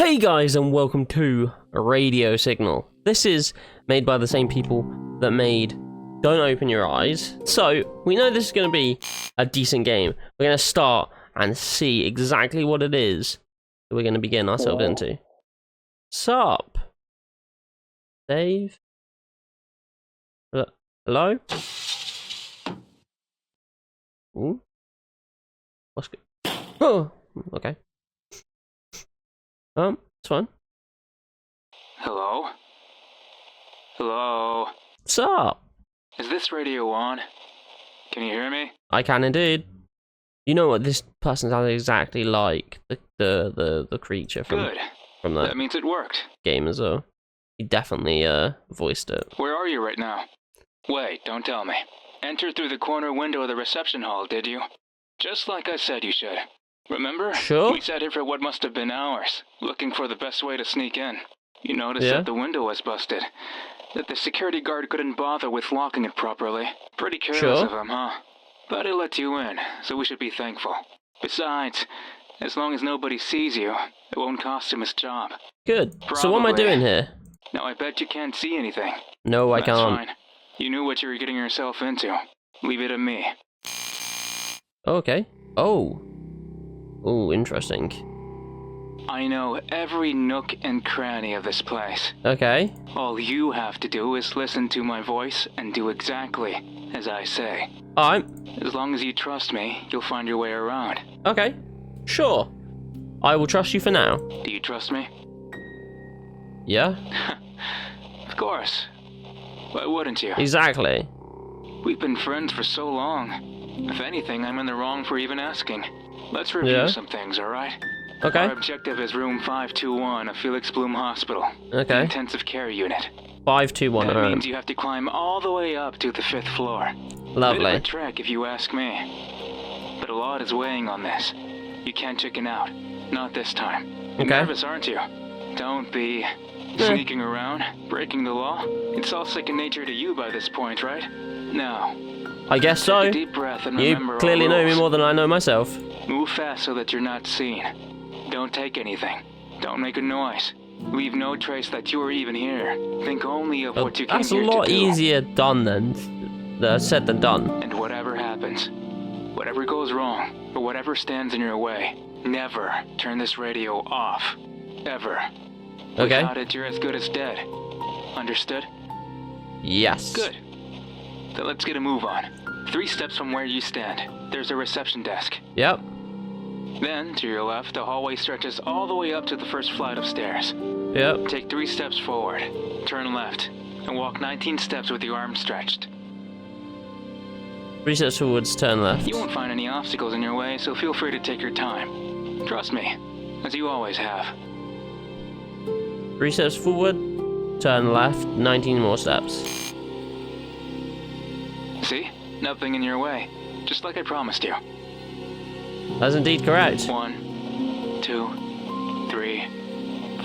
Hey guys, and welcome to Radio Signal. This is made by the same people that made Don't Open Your Eyes. So, we know this is going to be a decent game. We're going to start and see exactly what it is that we're going to be getting ourselves into. Sup? Dave? Hello? Ooh. What's good? Oh, okay. It's fine. Hello? Hello? What's up? Is this radio on? Can you hear me? I can indeed. You know what this person sounds exactly like the creature from Good. from That that means it worked. game as well. He definitely voiced it. Where are you right now? Wait, don't tell me. Entered through the corner window of the reception hall, did you? Just like I said you should. Remember? Sure. We sat here for what must have been hours, looking for the best way to sneak in. You noticed Yeah. that the window was busted. That the security guard couldn't bother with locking it properly. Pretty careless Sure. of him, huh? But he let you in, so we should be thankful. Besides, as long as nobody sees you, it won't cost him his job. Good. So what am I Probably. doing here? Now I bet you can't see anything. No, I That's can't. fine. You knew what you were getting yourself into. Leave it to me. Okay. Oh. Oh, interesting. I know every nook and cranny of this place. Okay. All you have to do is listen to my voice and do exactly as I say. Alright. As long as you trust me, you'll find your way around. Okay. Sure. I will trust you for now. Do you trust me? Yeah? Of course. Why wouldn't you? Exactly. We've been friends for so long. If anything, I'm in the wrong for even asking. Let's review Yeah. some things, alright? Okay. Our objective is room 521 of Felix Bloom Hospital. Okay. The intensive care unit. 521. That Alright. means you have to climb all the way up to the 5th floor. Bit of Lovely. a trek if you ask me. But a lot is weighing on this. You can't chicken out. Not this time. You're Okay. nervous, aren't you? Don't be. Sneaking around, breaking the law. It's all second nature to you by this point, right? Now, I guess take so. a deep breath and You remember clearly all know me rules. more than I know myself. Move fast so that you're not seen. Don't take anything. Don't make a noise. Leave no trace that you are even here. Think only of what you came That's a here lot to do. easier done than said than done. And whatever happens, whatever goes wrong, or whatever stands in your way, never turn this radio off. Ever. Okay. Without it, you're as good as dead. Understood? Yes. Good. Then let's get a move on. 3 steps from where you stand, there's a reception desk. Yep. Then, to your left, the hallway stretches all the way up to the first flight of stairs. Yep. Take 3 steps forward, turn left, and walk 19 steps with your arms stretched. 3 steps forwards, turn left. You won't find any obstacles in your way, so feel free to take your time. Trust me, as you always have. 3 steps forward, turn left, 19 more steps. See? Nothing in your way. Just like I promised you. That's indeed correct. 1, 2, 3,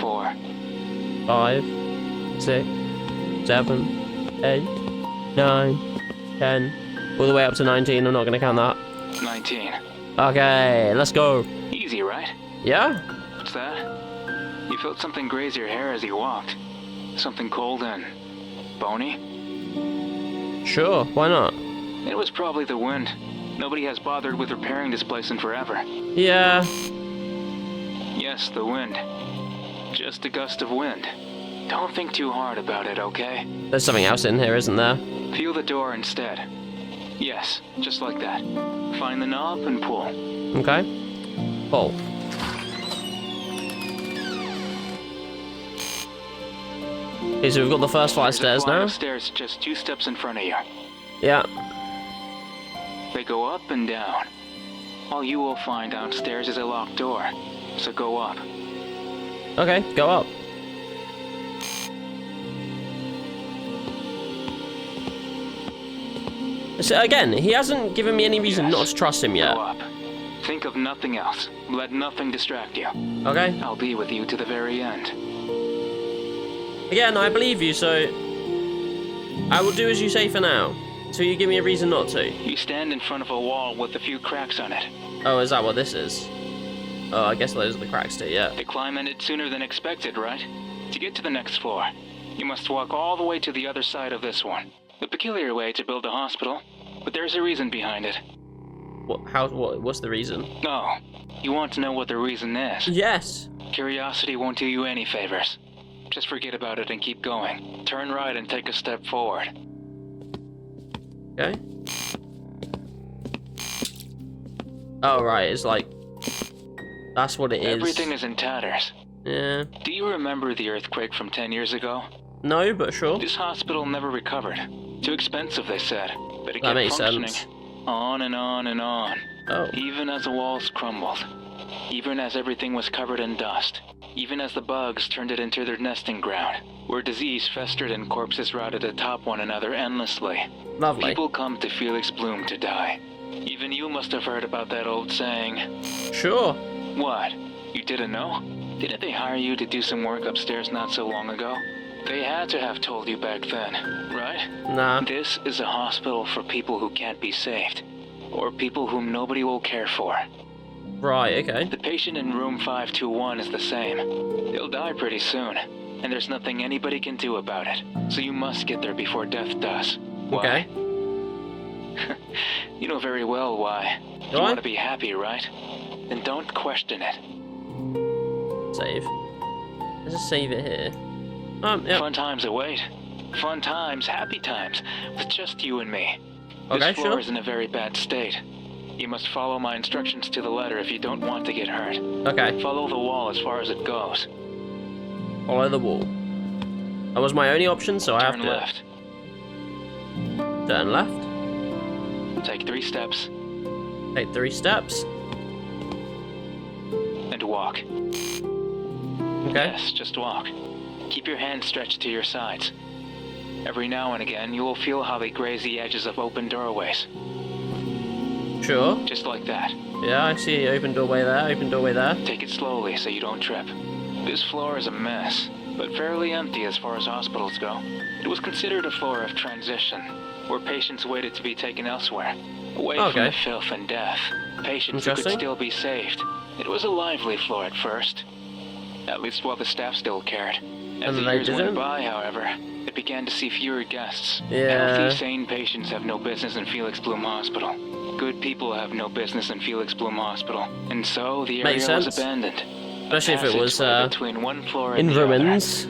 4. 5, 6, 7, 8, 9, 10. All the way up to 19, I'm not going to count that. 19. Okay, let's go. Easy, right? Yeah? What's that? You felt something graze your hair as you walked. Something cold and bony? Sure, why not? It was probably the wind. Nobody has bothered with repairing this place in forever. Yeah. Yes, the wind. Just a gust of wind. Don't think too hard about it, okay? There's something else in here, isn't there? Feel the door instead. Yes, just like that. Find the knob and pull. Okay. Pull. Okay, so we've got the first flight of There's a stairs flight now. of stairs just 2 steps in front of you. Yeah. They go up and down. All you will find downstairs is a locked door, so go up. Okay, go up. So again, he hasn't given me any reason Yes, not to trust him yet. Go up. Think of nothing else. Let nothing distract you. Okay? I'll be with you to the very end. Again, I believe you, so I will do as you say for now. So you give me a reason not to. You stand in front of a wall with a few cracks on it. Oh, is that what this is? Oh, I guess those are the cracks too, yeah. The climb ended sooner than expected, right? To get to the next floor, you must walk all the way to the other side of this one. A peculiar way to build a hospital, but there's a reason behind it. What's the reason? Oh, you want to know what the reason is? Yes. Curiosity won't do you any favors. Just forget about it and keep going. Turn right and take a step forward. Okay. Oh, right, it's like... That's what it is. Everything is in tatters. Yeah. Do you remember the earthquake from 10 years ago? No, but sure. This hospital never recovered. Too expensive, they said. But it That kept makes functioning. sense. On and on and on. Oh. Even as the walls crumbled. Even as everything was covered in dust. Even as the bugs turned it into their nesting ground. Where disease festered and corpses rotted atop one another endlessly. Lovely. People come to Felix Bloom to die. Even you must have heard about that old saying. Sure. What? You didn't know? Didn't they hire you to do some work upstairs not so long ago? They had to have told you back then, right? Nah. This is a hospital for people who can't be saved. Or people whom nobody will care for. Right, okay. The patient in room 521 is the same. They'll die pretty soon, and there's nothing anybody can do about it. So you must get there before death does. Why? Okay. You know very well why. Do You I? want to be happy, right? Then don't question it. Save. Let's just save it here. Yeah. Fun times await. Fun times, happy times, with just you and me. Okay, This floor sure. is in a very bad state. You must follow my instructions to the letter if you don't want to get hurt. Okay. Follow the wall as far as it goes. Follow the wall. That was my only option, so I have Turn to... left. Turn left. Take 3 steps Take 3 steps. and walk. Okay. Yes, just walk. Keep your hands stretched to your sides. Every now and again, you will feel how they graze the edges of open doorways. Sure. Just like that. Yeah, I see. Open doorway there, open doorway there. Take it slowly so you don't trip. This floor is a mess, but fairly empty as far as hospitals go. It was considered a floor of transition, where patients waited to be taken elsewhere, away from Okay. the filth and death. Patients who could Interesting. still be saved. It was a lively floor at first. At least while the staff still cared. As the then they years went didn't? by, however, it began to see fewer guests. Yeah. Healthy, sane patients have no business in Felix Bloom Hospital. Good people have no business in Felix Bloom Hospital. And so the area Makes was sense. abandoned. Especially if it was Passageway between one floor and in the other. ruins.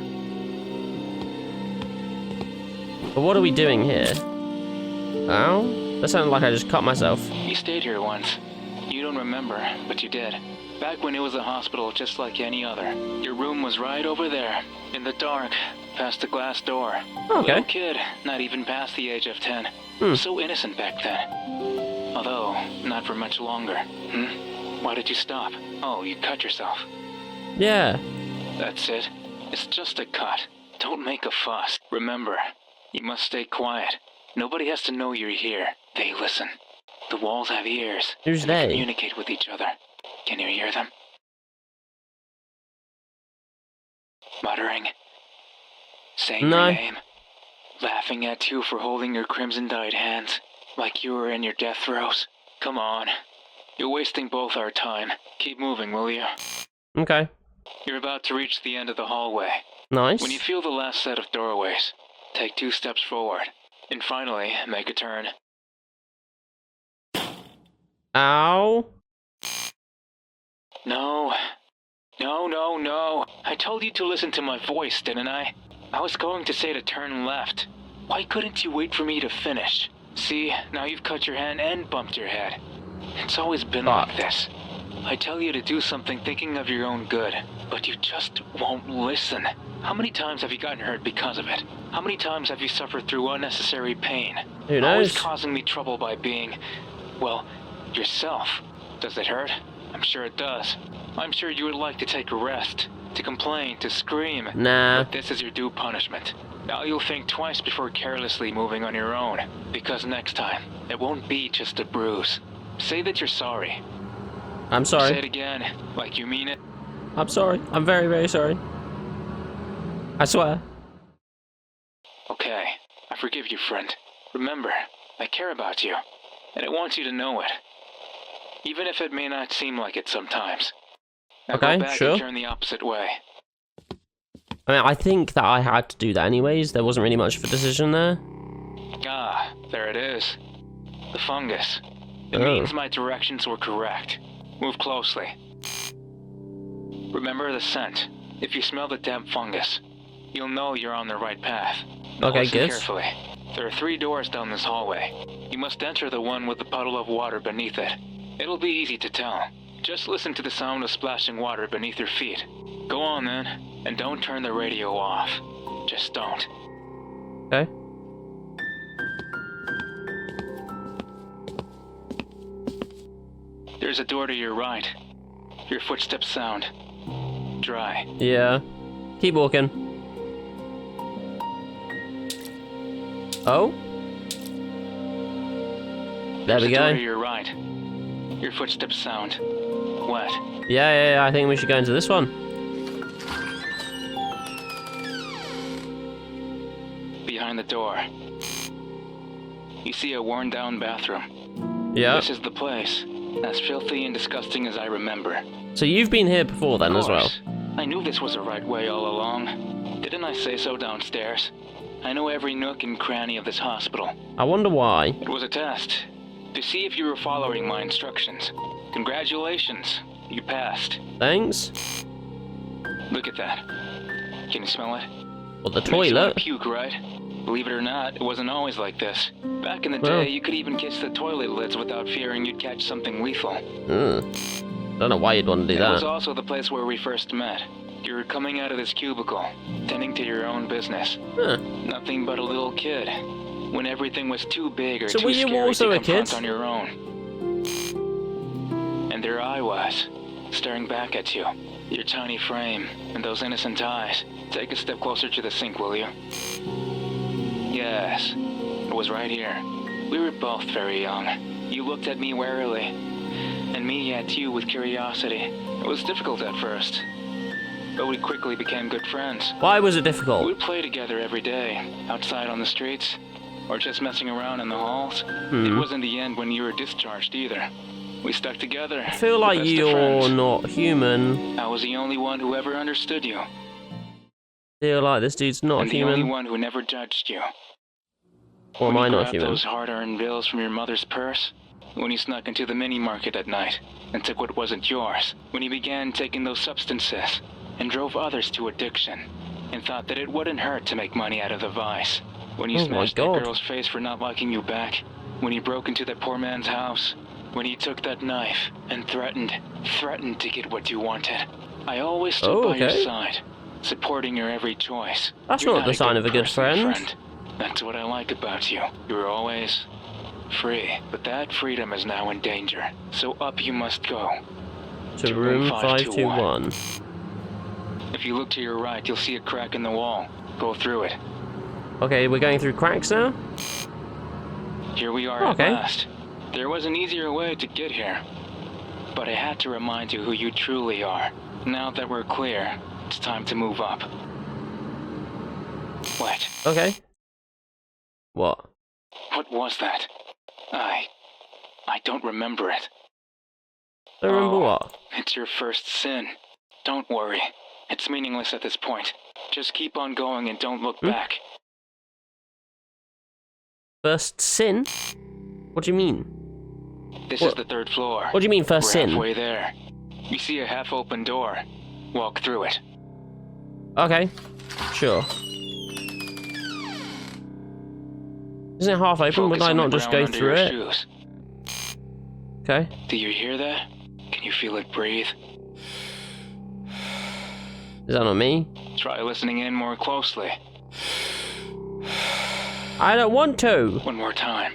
But what are we doing here? Oh? That sounded like I just cut myself. You stayed here once. You don't remember, but you did. Back when it was a hospital just like any other. Your room was right over there, in the dark, past the glass door. Okay. Little kid, not even past the age of 10. So innocent back then. Although, not for much longer. Why did you stop? Oh, you cut yourself. Yeah. That's it. It's just a cut. Don't make a fuss. Remember, you must stay quiet. Nobody has to know you're here. They listen. The walls have ears. Who's and they they? communicate with each other. Can you hear them? Muttering. Saying No. your name. Laughing at you for holding your crimson-dyed hands. Like you were in your death throes. Come on. You're wasting both our time. Keep moving, will you? Okay. You're about to reach the end of the hallway. Nice. When you feel the last set of doorways, take 2 steps forward. And finally, make a turn. Ow. No. No. I told you to listen to my voice, didn't I? I was going to say to turn left. Why couldn't you wait for me to finish? See, now you've cut your hand and bumped your head. It's always been like this. I tell you to do something thinking of your own good, but you just won't listen. How many times have you gotten hurt because of it? How many times have you suffered through unnecessary pain? Who Always knows? causing me trouble by being, well, yourself. Does it hurt? I'm sure it does. I'm sure you would like to take a rest, to complain, to scream. Nah. But this is your due punishment. Now you'll think twice before carelessly moving on your own, because next time, it won't be just a bruise. Say that you're sorry. I'm Say sorry. it again, like you mean it. I'm sorry. I'm very, very sorry. I swear. Okay, I forgive you, friend. Remember, I care about you, and I want you to know it. Even if it may not seem like it sometimes. Now Okay, go back sure. and turn the opposite way. I mean, I think that I had to do that anyways. There wasn't really much of a decision there. Ah, there it is. The fungus. It Oh. means my directions were correct. Move closely. Remember the scent. If you smell the damp fungus, you'll know you're on the right path. Now Okay, listen good. carefully. There are 3 doors down this hallway. You must enter the one with the puddle of water beneath it. It'll be easy to tell. Just listen to the sound of splashing water beneath your feet. Go on then, and don't turn the radio off. Just don't. Okay. There's a door to your right. Your footsteps sound dry. Yeah. Keep walking. Oh? There There's we a door to go. your right. Your footsteps sound wet. Yeah, I think we should go into this one. Behind the door, you see a worn-down bathroom. Yeah. This is the place. As filthy and disgusting as I remember. So you've been here before then Of as well? course. I knew this was the right way all along. Didn't I say so downstairs? I know every nook and cranny of this hospital. I wonder why. It was a test, to see if you were following my instructions. Congratulations, you passed. Thanks. Look at that. Can you smell it? Well, the Makes you wanna toilet. puke, right? Believe it or not, it wasn't always like this. Back in the Well. day, you could even kiss the toilet lids without fearing you'd catch something lethal. Don't know why you'd want to do It was that. also the place where we first met. You were coming out of this cubicle, tending to your own business. Huh. Nothing but a little kid, when everything was too big or So too were you scary also to a confront kid? on your own. And there I was, staring back at you, your tiny frame, and those innocent eyes. Take a step closer to the sink, will you? Yes, it was right here. We were both very young. You looked at me warily, and me at you with curiosity. It was difficult at first, but we quickly became good friends. Why was it We difficult? would play together every day, outside on the streets, or just messing around in the halls. It wasn't the end when you were discharged either. We stuck together. I feel like best of you're friends. not human. I was the only one who ever understood you, Feel like this dude's not and the only human. one who never judged you. Or am When I you not grabbed human? those hard-earned bills from your mother's purse, when you snuck into the mini-market at night and took what wasn't yours, when you began taking those substances and drove others to addiction, and thought that it wouldn't hurt to make money out of the vice, when you Oh my smashed that God. girl's face for not liking you back, when you broke into that poor man's house, when you took that knife and threatened to get what you wanted. I always stood by your okay. side, supporting your every choice. That's You're not the sign of a good person, friend. That's what I like about you. You were always free, but that freedom is now in danger. So up you must go. To room 521. If you look to your right, you'll see a crack in the wall. Go through it. Okay, we're going through cracks now? Here we are Okay. at last. There was an easier way to get here, but I had to remind you who you truly are. Now that we're clear, it's time to move up. Wait, Okay. What? what was that? I don't remember it. Don't remember Oh. what? It's your first sin. Don't worry. It's meaningless at this point. Just keep on going and don't look back. First sin? What do you mean? This What? is the 3rd floor. What do you mean first We're sin? halfway there. You see a half-open door. Walk through it. Okay. Sure. Isn't it half open? Would Focus I on not the just ground go under through your it? shoes. Okay. Do you hear that? Can you feel it breathe? Is that not me? Try listening in more closely. I don't want to. One more time.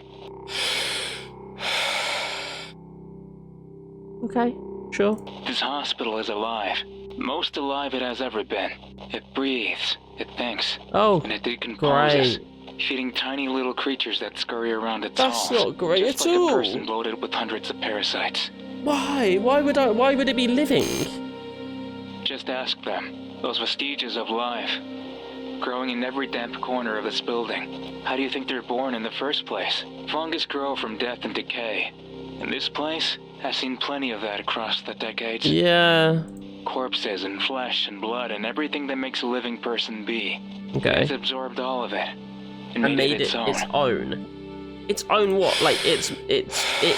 Okay. Sure. This hospital is alive. Most alive it has ever been. It breathes. It thinks. Oh, And it decomposes. great. Feeding tiny little creatures that scurry around its That's halls. not great just at like all. a person loaded with hundreds of parasites. Why? Why would it be living? Just ask them. Those vestiges of life. Growing in every damp corner of this building. How do you think they're born in the first place? Fungus grow from death and decay. And this place has seen plenty of that across the decades. Yeah. Corpses and flesh and blood and everything that makes a living person be. Okay. It's absorbed all of it and And made it its own. its own. Its own what? Like it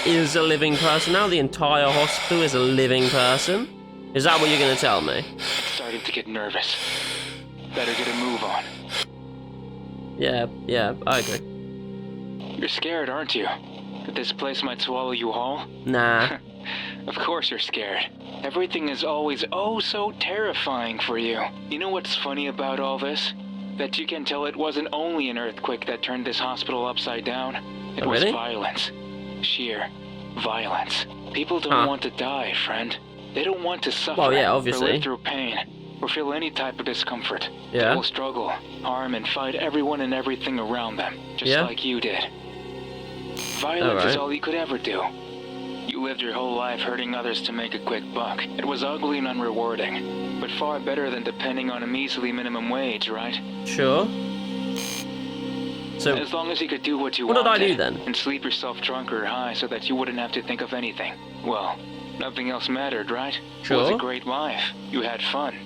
is a living person now? The entire hospital is a living person? Is that what you're gonna tell me? It's starting to get nervous. Better get a move on. Yeah, I agree. You're scared, aren't you? That this place might swallow you whole? Nah. Of course you're scared. Everything is always oh so terrifying for you. You know what's funny about all this? That you can tell it wasn't only an earthquake that turned this hospital upside down. It was really? violence. Sheer violence. People don't want to die, friend. They don't want to suffer, well, yeah, or obviously. live through pain, or feel any type of discomfort. Yeah. They will struggle, harm, and fight everyone and everything around them, just like you did. Violence is all you could ever do. You lived your whole life hurting others to make a quick buck. It was ugly and unrewarding, but far better than depending on a measly minimum wage, right? Sure. So, as long as you could do what you what wanted, did I do then? And sleep yourself drunk or high so that you wouldn't have to think of anything. Well, nothing else mattered, right? Sure. It was a great life. You had fun.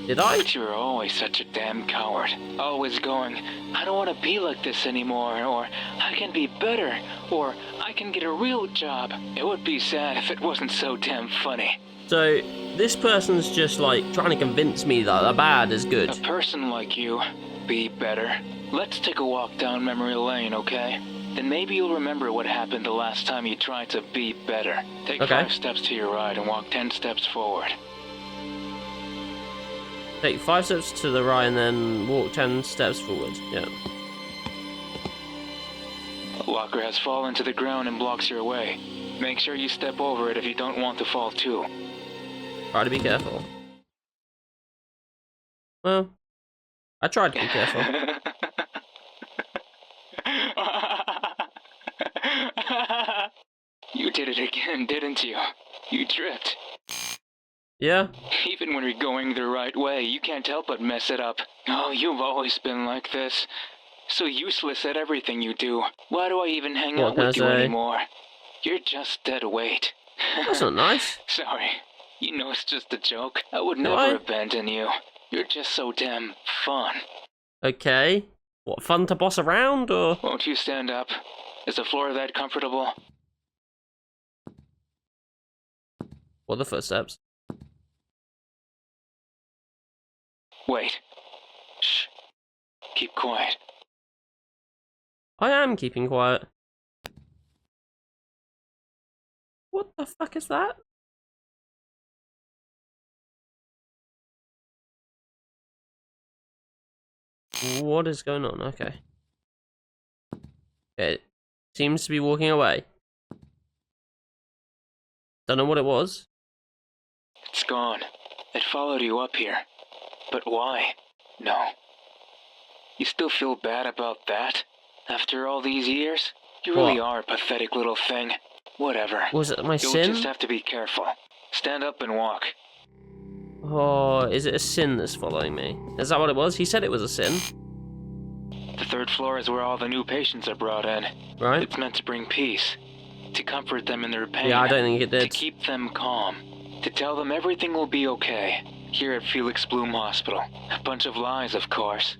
Did I? But you were always such a damn coward. Always going, I don't want to be like this anymore, or I can be better, or I can get a real job. It would be sad if it wasn't so damn funny. So, this person's just like trying to convince me that the bad is good. A person like you, be better. Let's take a walk down memory lane, okay? Then maybe you'll remember what happened the last time you tried to be better. Take 5 steps to your right and walk 10 steps forward. Take 5 steps to the right and then walk 10 steps forward. Yeah. A locker has fallen to the ground and blocks your way. Make sure you step over it if you don't want to fall too. Try to be careful. Well, I tried to be careful. You did it again, didn't you? You tripped. Yeah? Even when you're going the right way, you can't help but mess it up. Oh, you've always been like this. So useless at everything you do. Why do I even hang out with you anymore? You're just dead weight. That's not nice. Sorry. You know it's just a joke. I would never abandon you. You're just so damn fun. Okay. What, fun to boss around, or? Won't you stand up? Is the floor that comfortable? What are the footsteps? Wait. Shh. Keep quiet. I am keeping quiet. What the fuck is that? What is going on? Okay. It seems to be walking away. Don't know what it was. It's gone. It followed you up here. But why? No. You still feel bad about that? After all these years? You really are a pathetic little thing. Whatever. Was it my sin? You'll just have to be careful. Stand up and walk. Oh, is it a sin that's following me? Is that what it was? He said it was a sin. The 3rd floor is where all the new patients are brought in. Right. It's meant to bring peace. To comfort them in their pain. Yeah, I don't think it did. To keep them calm. To tell them everything will be okay. Here at Felix Bloom Hospital. A bunch of lies, of course.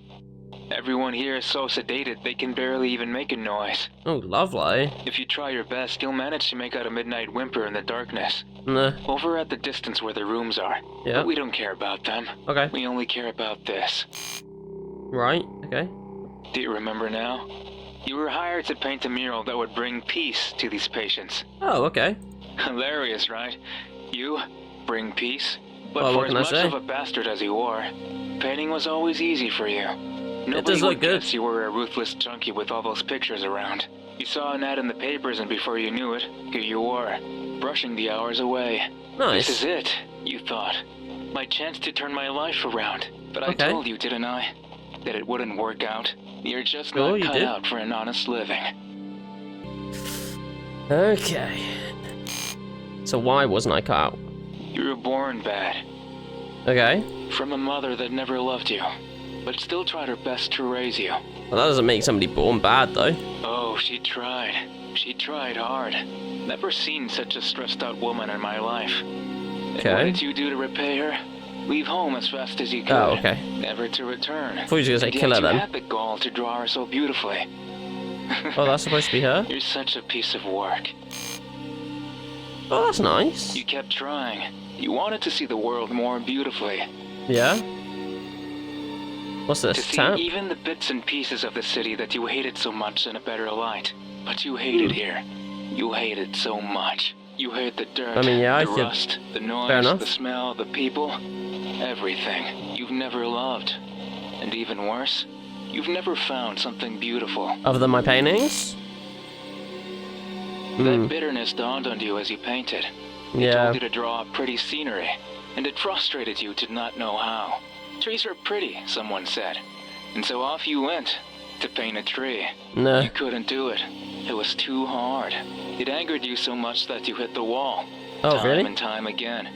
Everyone here is so sedated they can barely even make a noise. Oh, lovely. If you try your best, you'll manage to make out a midnight whimper in the darkness. Nah. Over at the distance where the rooms are. Yeah. But we don't care about them. Okay. We only care about this. Right, okay. Do you remember now? You were hired to paint a mural that would bring peace to these patients. Oh, okay. Hilarious, right? You bring peace? But well, for as much of a bastard as you were, painting was always easy for you. Nobody would guess you were a ruthless junkie with all those pictures around. You saw an ad in the papers and before you knew it, here you were, brushing the hours away. Nice. This is it, you thought. My chance to turn my life around. But I told you, didn't I? That it wouldn't work out. You're just not cut out for an honest living. Okay. So why wasn't I cut out? You were born bad. Okay. From a mother that never loved you, but still tried her best to raise you. Well, that doesn't make somebody born bad, though. Oh, she tried. She tried hard. Never seen such a stressed out woman in my life. And what did you do to repay her? Leave home as fast as you could. Oh, okay. Never to return. I thought you were going to say kill her you then. had the gall to draw her so beautifully. Oh, that's supposed to be her? You're such a piece of work. Oh, that's nice. You kept trying. You wanted to see the world more beautifully. Yeah? What's this? To see Tap? even the bits and pieces of the city that you hated so much in a better light. But you hate it here. You hate it so much. You hate the dirt, I mean, yeah, the rust, the noise, the smell, the people. Everything you've never loved. And even worse, you've never found something beautiful. Other than my paintings? That bitterness dawned on you as you painted. It told you to draw pretty scenery, and it frustrated you to not know how. Trees are pretty, someone said. And so off you went to paint a tree. No. You couldn't do it. It was too hard. It angered you so much that you hit the wall. Oh, time really? and time again.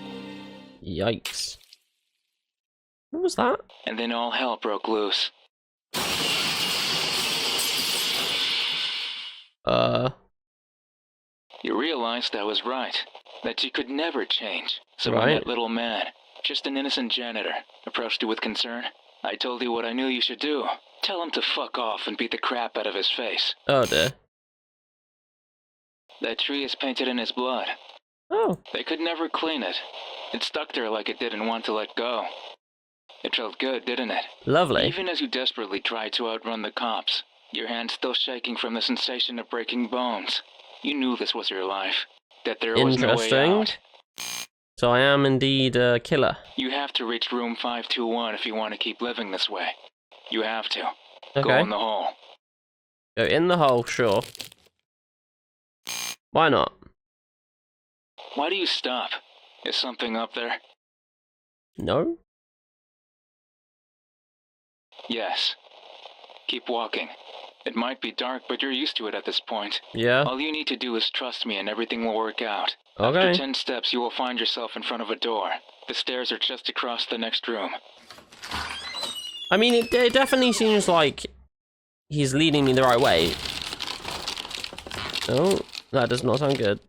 Yikes. What was that? And then all hell broke loose. You realized I was right. That you could never change. So when that little man, just an innocent janitor, approached you with concern, I told you what I knew you should do. Tell him to fuck off and beat the crap out of his face. Oh, dear. That tree is painted in his blood. Oh. They could never clean it. It stuck there like it didn't want to let go. It felt good, didn't it? Lovely. Even as you desperately tried to outrun the cops, your hands still shaking from the sensation of breaking bones. You knew this was your life, that there was no way out. So I am indeed a killer. You have to reach room 521 if you want to keep living this way. You have to. Okay. Go in the hole. Go in the hole, sure. Why not? Why do you stop? Is something up there? No? Yes. Keep walking. It might be dark, but you're used to it at this point. Yeah. All you need to do is trust me and everything will work out. Okay. After 10 steps, you will find yourself in front of a door. The stairs are just across the next room. I mean, it definitely seems like he's leading me the right way. Oh, that does not sound good.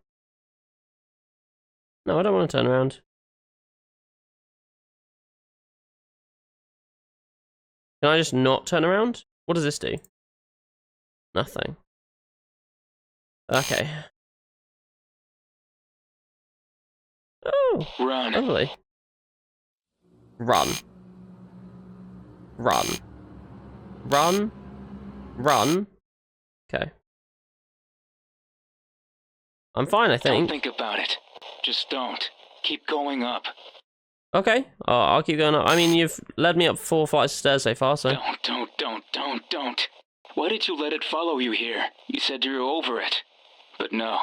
No, I don't want to turn around. Can I just not turn around? What does this do? Nothing. Okay. Oh, Run. lovely. Run. Run. Run. Run. Okay. I'm fine, I think. Don't think about it. Just don't. Keep going up. Okay, I'll keep going up. I mean, you've led me up 4 flights of stairs so far, so... Don't. Why did you let it follow you here? You said you were over it. But no.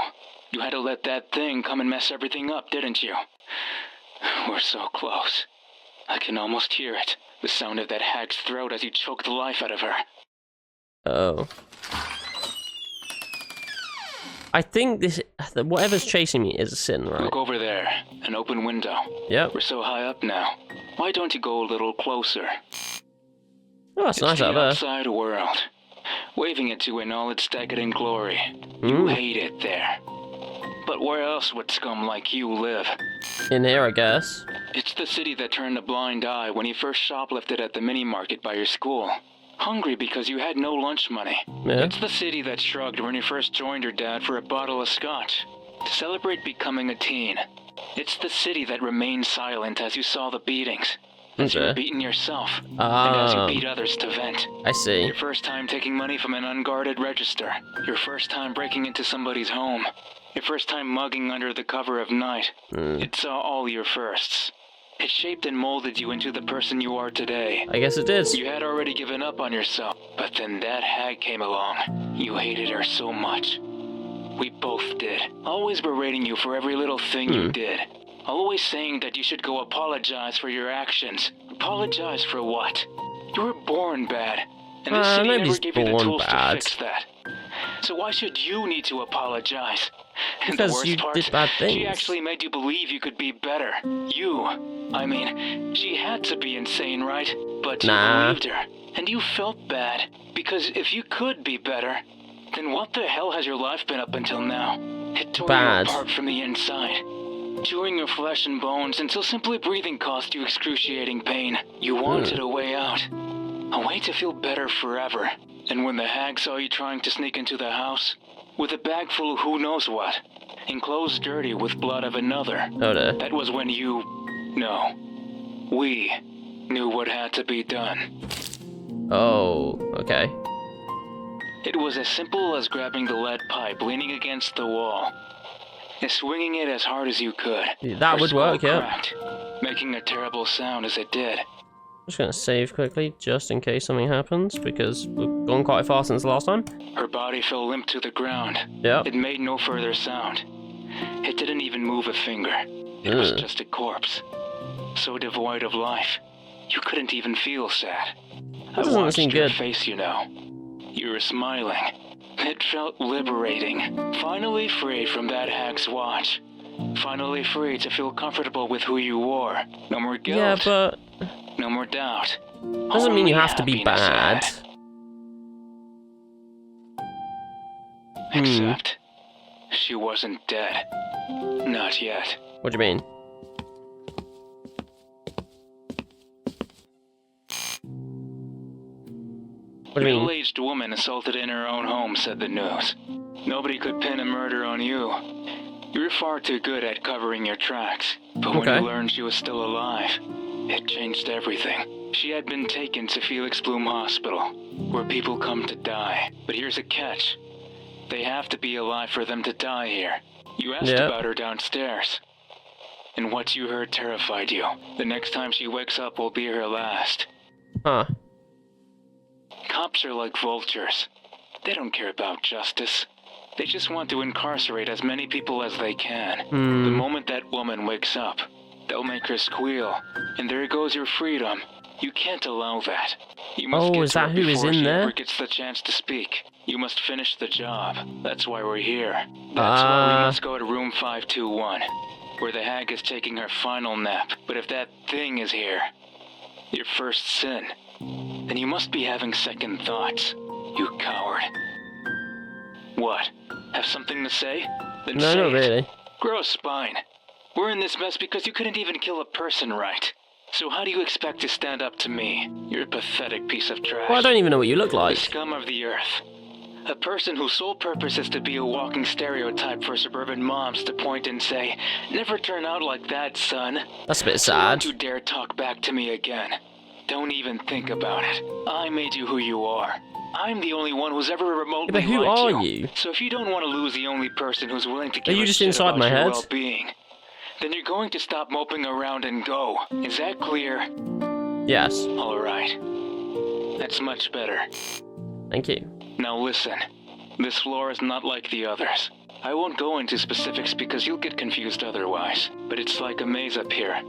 You had to let that thing come and mess everything up, didn't you? We're so close. I can almost hear it. The sound of that hag's throat as you choke the life out of her. Oh. I think this... whatever's chasing me is a sin, right? Look over there. An open window. Yep. We're so high up now. Why don't you go a little closer? Oh, that's nice out the there. outside world. Waving at you in all its decadent glory. You hate it there. But where else would scum like you live? In here, I guess. It's the city that turned a blind eye when you first shoplifted at the mini-market by your school. Hungry because you had no lunch money. Yeah. It's the city that shrugged when you first joined your dad for a bottle of scotch. To celebrate becoming a teen. It's the city that remained silent as you saw the beatings. As you were beaten yourself, and as you beat others to vent. I see. Your first time taking money from an unguarded register. Your first time breaking into somebody's home. Your first time mugging under the cover of night. It saw all your firsts. It shaped and molded you into the person you are today. I guess it did. You had already given up on yourself, but then that hag came along. You hated her so much. We both did. Always berating you for every little thing you did. Always saying that you should go apologize for your actions. Apologize for what? You were born bad. And this city never gave you the tools to fix that. So why should you need to apologize? And the worst part, did bad things. she actually made you believe you could be better. I mean, she had to be insane, right? But you believed her. And you felt bad. Because if you could be better, then what the hell has your life been up until now? It tore you apart from the inside. chewing your flesh and bones until simply breathing caused you excruciating pain. You wanted a way out, a way to feel better forever. And when the hag saw you trying to sneak into the house, with a bag full of who knows what, and clothes dirty with blood of another, that was when we knew what had to be done. Oh, okay. It was as simple as grabbing the lead pipe leaning against the wall, and swinging it as hard as you could. That would work, yeah. Cracked, making a terrible sound as it did. I'm just gonna save quickly, just in case something happens, because we've gone quite far since the last time. Her body fell limp to the ground. Yep. It made no further sound. It didn't even move a finger. It was just a corpse. So devoid of life, you couldn't even feel sad. That I watched seem your good. face, you know. You were smiling. It felt liberating. Finally free from that hag's watch. Finally free to feel comfortable with who you were. No more guilt. Yeah, but no more doubt. doesn't mean you Only have to be happiness bad. ahead. Except, she wasn't dead. Not yet. What do you mean? What do you mean? Middle-aged woman assaulted in her own home, said the news. Nobody could pin a murder on you. You're far too good at covering your tracks. But when you learned she was still alive, it changed everything. She had been taken to Felix Bloom Hospital, where people come to die. But here's a catch. They have to be alive for them to die here. You asked about her downstairs. And what you heard terrified you. The next time she wakes up will be her last. Huh. Cops are like vultures. They don't care about justice. They just want to incarcerate as many people as they can. The moment that woman wakes up, they'll make her squeal. And there goes your freedom. You can't allow that. You must get is to that her who is before in she there? ever gets the chance to speak. You must finish the job. That's why we're here. That's why we must go to room 521, where the hag is taking her final nap. But if that thing is here, your first sin, then you must be having second thoughts, you coward. What? Have something to say? Then No, say not it. really. Grow a spine. We're in this mess because you couldn't even kill a person right. So how do you expect to stand up to me? You're a pathetic piece of trash. Well, I don't even know what you look The like. scum of the earth. A person whose sole purpose is to be a walking stereotype for suburban moms to point and say, "Never turn out like that, son." That's a bit So sad. don't you dare talk back to me again. Don't even think about it. I made you who you are. I'm the only one who's ever remotely But who liked are you? So if you don't want to lose the only person who's willing to Are give you a just shit inside about my your head? well-being, then you're going to stop moping around and go. Is that clear? Yes. All right. That's much better. Thank you. Now listen. This floor is not like the others. I won't go into specifics because you'll get confused otherwise. But it's like a maze up here.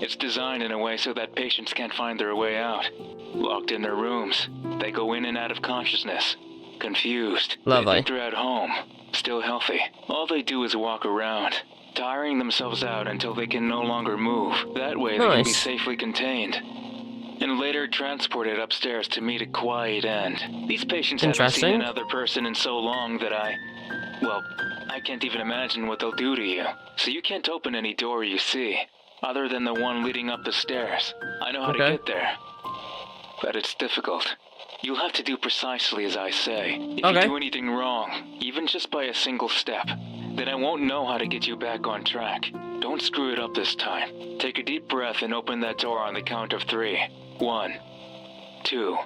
It's designed in a way so that patients can't find their way out. Locked in their rooms, they go in and out of consciousness. Confused. Lovely. They think they're at home. Still healthy. All they do is walk around, tiring themselves out until they can no longer move. That way they can be Nice. safely contained. And later transported upstairs to meet a quiet end. These patients haven't Interesting. seen another person in so long that I can't even imagine what they'll do to you. So you can't open any door you see, other than the one leading up the stairs. I know how to get there, but it's difficult. You'll have to do precisely as I say. If you do anything wrong, even just by a single step, then I won't know how to get you back on track. Don't screw it up this time. Take a deep breath and open that door on the count of 3. 1, 2.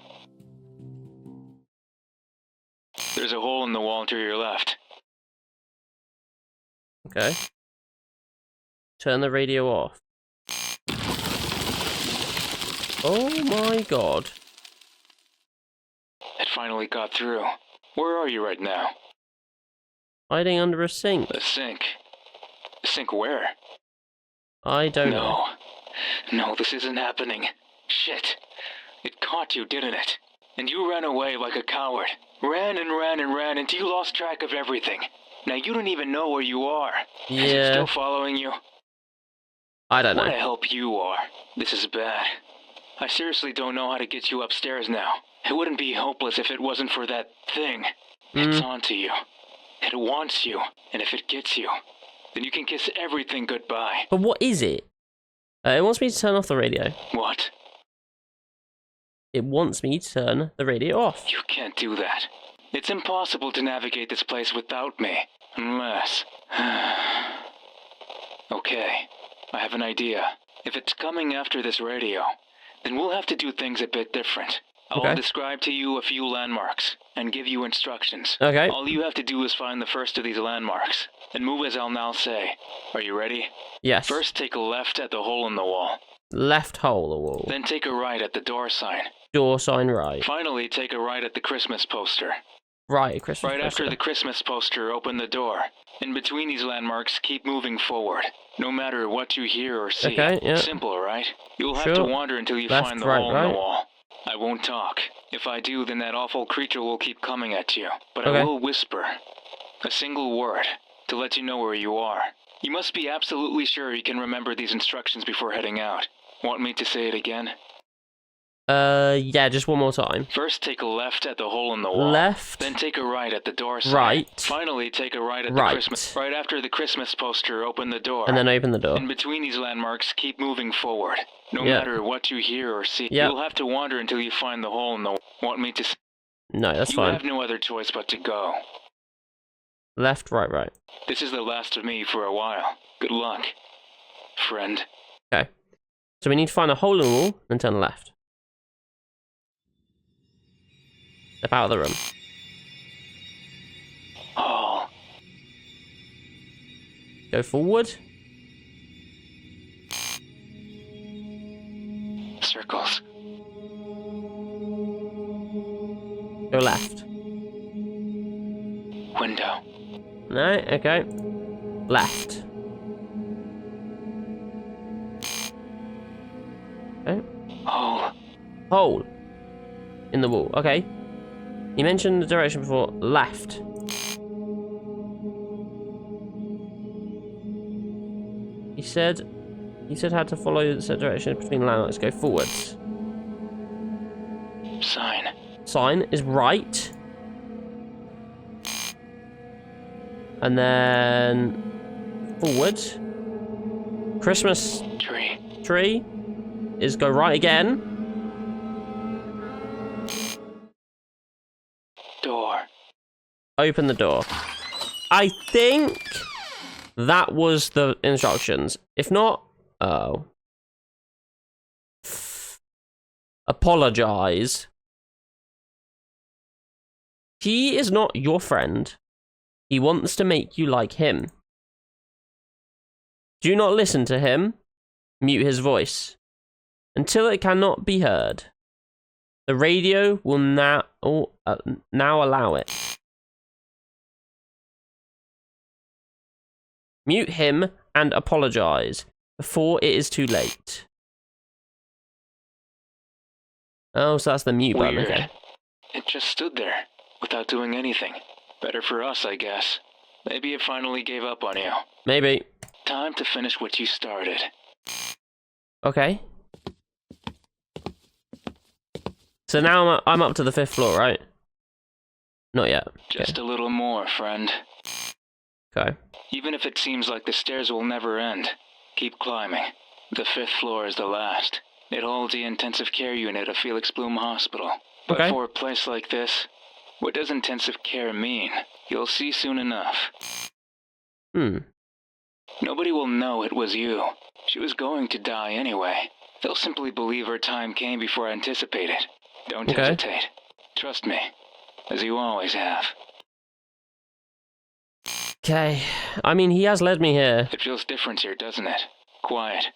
There's a hole in the wall to your left. Okay. Turn the radio off. Oh my god. It finally got through. Where are you right now? Hiding under a sink. The sink. The sink where? I don't know. No, this isn't happening. Shit. It caught you, didn't it? And you ran away like a coward. Ran and ran and ran until you lost track of everything. Now you don't even know where you are. Is it still following you? I don't know. What a help you are. This is bad. I seriously don't know how to get you upstairs now. It wouldn't be hopeless if it wasn't for that thing. It's onto you. It wants you. And if it gets you, then you can kiss everything goodbye. But what is it? It wants me to turn off the radio. What? It wants me to turn the radio off. You can't do that. It's impossible to navigate this place without me. Unless... Okay, I have an idea. If it's coming after this radio, then we'll have to do things a bit different. I'll describe to you a few landmarks and give you instructions. Okay. All you have to do is find the first of these landmarks and move as I'll now say. Are you ready? Yes. First, take a left at the hole in the wall. Left hole the wall. Then take a right at the door sign. Door sign right. Finally, take a right at the Christmas poster. Right, Christmas Right poster. after the Christmas poster, open the door. In between these landmarks, keep moving forward. No matter what you hear or see. Okay, yeah. Simple, right? You'll have to wander until you Left, find the right, hole right. in the wall. I won't talk. If I do, then that awful creature will keep coming at you. But Okay. I will whisper. A single word. To let you know where you are. You must be absolutely sure you can remember these instructions before heading out. Want me to say it again? Yeah, just one more time. First, take a left at the hole in the wall. Left. Then take a right at the door sign. Right. Finally, take a right at the Right. Christmas. Right after the Christmas poster, open the door. And then open the door. In between these landmarks, keep moving forward. No Yeah. matter what you hear or see, Yeah. you'll have to wander until you find the hole in the. Want me to? No, that's You fine. have no other choice but to go. Left, right, right. This is the last of me for a while. Good luck, friend. Okay. So we need to find a hole in the wall and turn left. Step out of the room. Oh, Go forward. circles. Go left. Window. No, okay. Left. Okay. Hole. Hole in the wall. Okay. You mentioned the direction before. Left. He said how to follow the direction between landmarks. Go forwards. Sign. Sign is right. And then forward. Christmas Tree. tree is go right again. Door. Open the door. I think that was the instructions. If not, oh. Apologize. He is not your friend. He wants to make you like him. Do not listen to him. Mute his voice until it cannot be heard. The radio will now allow it. Mute him and apologize before it is too late. Oh, so that's the mute button, Weird. okay. It just stood there, without doing anything. Better for us, I guess. Maybe it finally gave up on you. Maybe. Time to finish what you started. Okay. So now I'm up to the 5th floor, right? Not yet. Just a little more, friend. Okay. Even if it seems like the stairs will never end, keep climbing. The 5th floor is the last. It holds the intensive care unit of Felix Bloom Hospital. But Okay. for a place like this, what does intensive care mean? You'll see soon enough. Nobody will know it was you. She was going to die anyway. They'll simply believe her time came before anticipated. Don't Okay. hesitate. Trust me, as you always have. Okay. I mean, he has led me here. It feels different here, doesn't it? Quiet.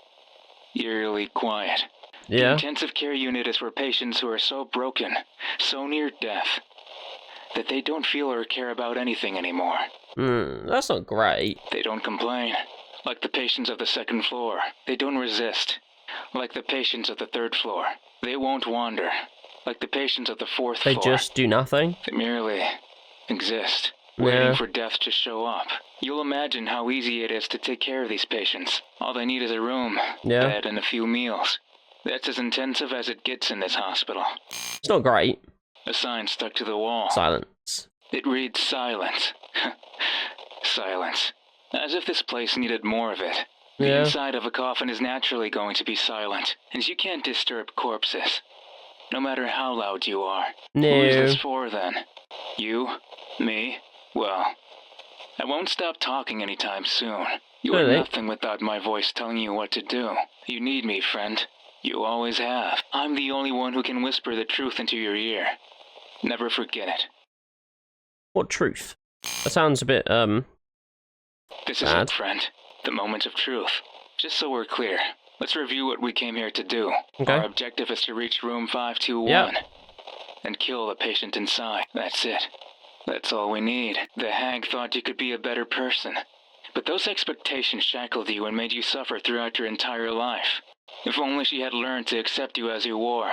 Eerily quiet. The Yeah. intensive care unit is for patients who are so broken, so near death, that they don't feel or care about anything anymore. That's not great. They don't complain, like the patients of the 2nd floor. They don't resist, like the patients of the 3rd floor. They won't wander, like the patients of the 4th They floor. just do nothing. They merely exist, Yeah. waiting for death to show up. You'll imagine how easy it is to take care of these patients. All they need is a room, Yeah. bed, and a few meals. That's as intensive as it gets in this hospital. It's not great. A sign stuck to the wall. Silence. It reads silence. Silence. As if this place needed more of it. The Yeah. inside of a coffin is naturally going to be silent, and you can't disturb corpses. No matter how loud you are. No. Who is this for, then? You? Me? Well, I won't stop talking anytime soon. You are Really? nothing without my voice telling you what to do. You need me, friend. You always have. I'm the only one who can whisper the truth into your ear. Never forget it. What truth? That sounds a bit, This is bad. it, friend. The moment of truth. Just so we're clear, let's review what we came here to do. Okay. Our objective is to reach room 521. Yep. And kill the patient inside. That's it. That's all we need. The hag thought you could be a better person. But those expectations shackled you and made you suffer throughout your entire life. If only she had learned to accept you as you were.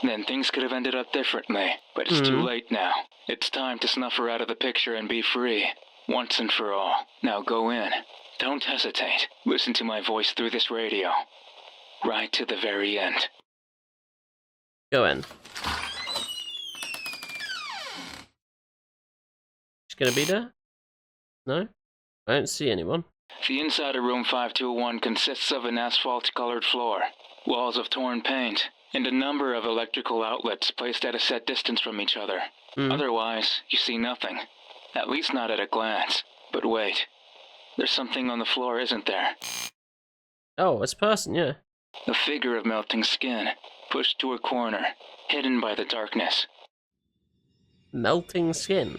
Then things could have ended up differently. But it's too late now. It's time to snuff her out of the picture and be free. Once and for all. Now go in. Don't hesitate. Listen to my voice through this radio. Right to the very end. Go in. She's gonna be there? No? I don't see anyone. The inside of room 521 consists of an asphalt-colored floor, walls of torn paint, and a number of electrical outlets placed at a set distance from each other. Otherwise, you see nothing. At least not at a glance. But wait. There's something on the floor, isn't there? Oh, it's a person, yeah. A figure of melting skin, pushed to a corner, hidden by the darkness. Melting skin.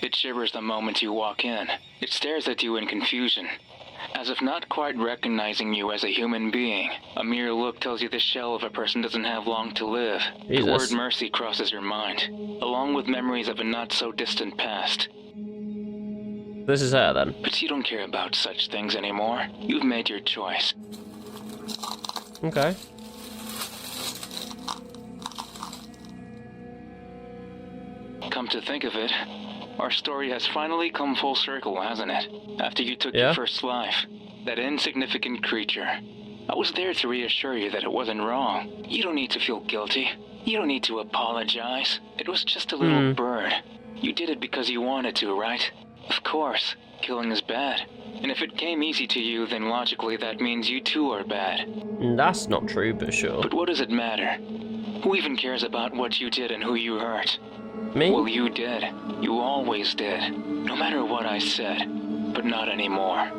It shivers the moment you walk in. It stares at you in confusion, as if not quite recognizing you as a human being. A mere look tells you the shell of a person doesn't have long to live. Jesus. The word mercy crosses your mind, along with memories of a not-so-distant past. This is her, then. But you don't care about such things anymore. You've made your choice. Okay. Come to think of it, our story has finally come full circle, hasn't it? After you took Yeah. your first life, that insignificant creature. I was there to reassure you that it wasn't wrong. You don't need to feel guilty. You don't need to apologize. It was just a little bird. You did it because you wanted to, right? Of course, killing is bad. And if it came easy to you, then logically that means you too are bad. That's not true, but sure. But what does it matter? Who even cares about what you did and who you hurt? Me? Well, you did. You always did. No matter what I said. But not anymore.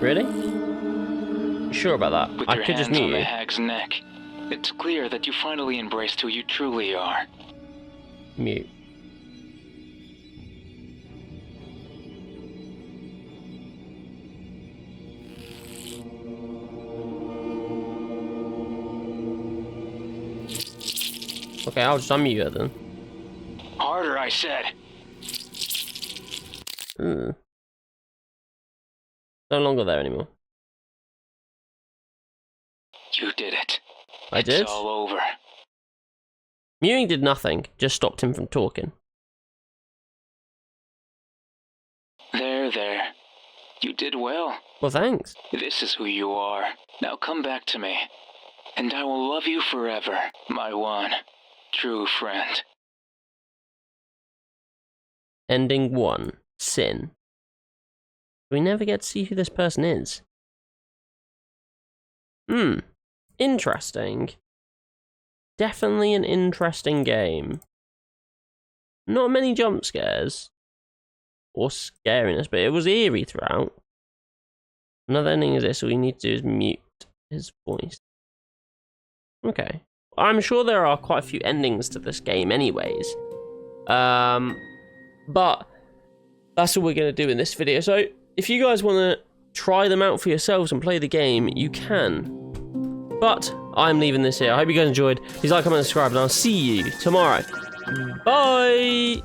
Really? You sure about that? With I your could just hands mute on the you. hag's neck, it's clear that you finally embraced who you truly are. Mute. Okay, I'll just unmute her then. Harder, I said. No longer there anymore. You did it. I did? It's all over. Muting did nothing, just stopped him from talking. There. You did well. Well, thanks. This is who you are. Now come back to me. And I will love you forever, my one true friend. Ending 1. Sin. We never get to see who this person is. Interesting. Definitely an interesting game. Not many jump scares. Or scariness, but it was eerie throughout. Another ending is this, all you need to do is mute his voice. Okay. I'm sure there are quite a few endings to this game anyways. But that's all we're going to do in this video. So if you guys want to try them out for yourselves and play the game, you can. But I'm leaving this here. I hope you guys enjoyed. Please like, comment, and subscribe, and I'll see you tomorrow. Bye!